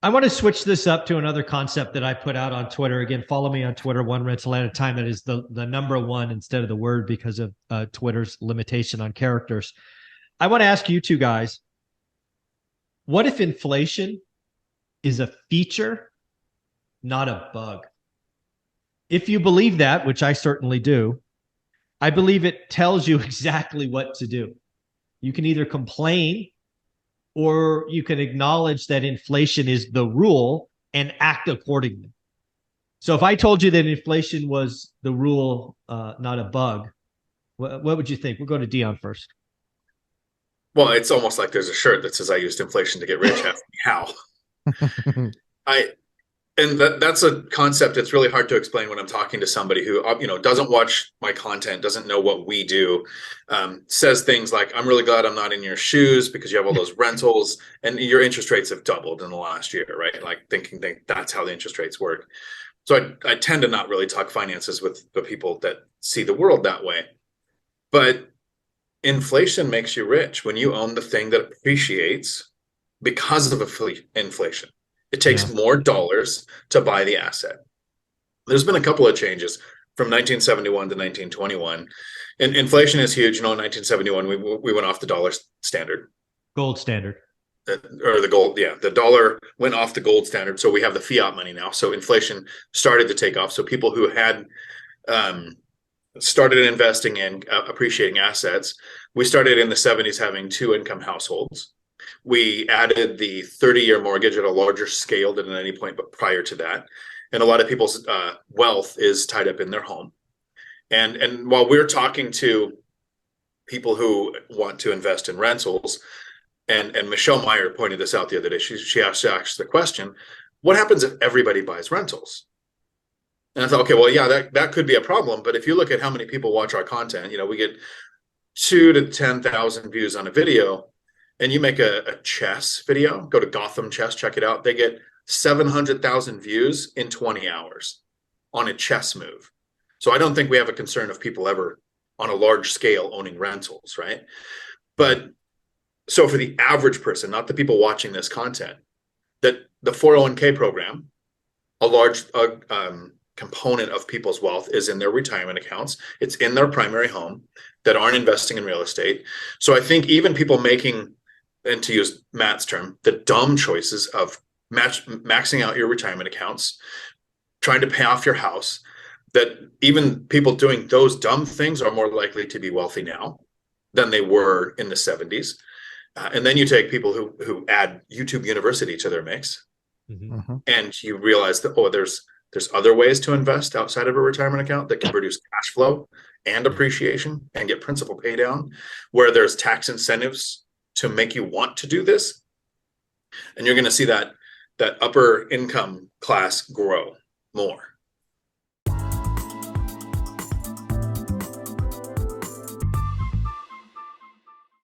I want to switch this up to another concept that I put out on Twitter. Again, follow me on Twitter, one rental at a time. That is the number one instead of the word because of Twitter's limitation on characters. I want to ask you two guys, what if inflation is a feature, not a bug? If you believe that, which I certainly do, I believe it tells you exactly what to do. You can either complain or you can acknowledge that inflation is the rule and act accordingly. So if I told you that inflation was the rule, not a bug, what would you think? We'll go to Dion first. Well, it's almost like there's a shirt that says I used inflation to get rich. Ask me how. I and that's a concept that's really hard to explain when I'm talking to somebody who doesn't watch my content, doesn't know what we do, says things like, I'm really glad I'm not in your shoes because you have all those rentals and your interest rates have doubled in the last year, right? Like thinking that's how the interest rates work. So I tend to not really talk finances with the people that see the world that way. But inflation makes you rich when you own the thing that appreciates because of inflation. It takes more dollars to buy the asset. There's been a couple of changes from 1971 to 1921. And inflation is huge. In 1971, we went off the dollar standard. Gold standard. Or the gold, yeah. The dollar went off the gold standard. So we have the fiat money now. So inflation started to take off. So people who had started investing in appreciating assets, we started in the 70s having two-income households. We added the 30-year mortgage at a larger scale than at any point but prior to that. And a lot of people's wealth is tied up in their home. And while we're talking to people who want to invest in rentals, and Michelle Meyer pointed this out the other day, she asked the question, what happens if everybody buys rentals? And I thought, okay, well, yeah, that could be a problem. But if you look at how many people watch our content, we get 2,000 to 10,000 views on a video. And you make a chess video, go to Gotham Chess, check it out. They get 700,000 views in 20 hours on a chess move. So I don't think we have a concern of people ever on a large scale owning rentals, right? But so for the average person, not the people watching this content, that the 401k program, a large component of people's wealth is in their retirement accounts. It's in their primary home that aren't investing in real estate. So I think even people making, and to use Matt's term, the dumb choices of maxing out your retirement accounts, trying to pay off your house, that even people doing those dumb things are more likely to be wealthy now than they were in the 70s. And then you take people who add YouTube University to their mix, and you realize that, there's other ways to invest outside of a retirement account that can produce cash flow and appreciation and get principal pay down, where there's tax incentives to make you want to do this. And you're going to see that upper income class grow more.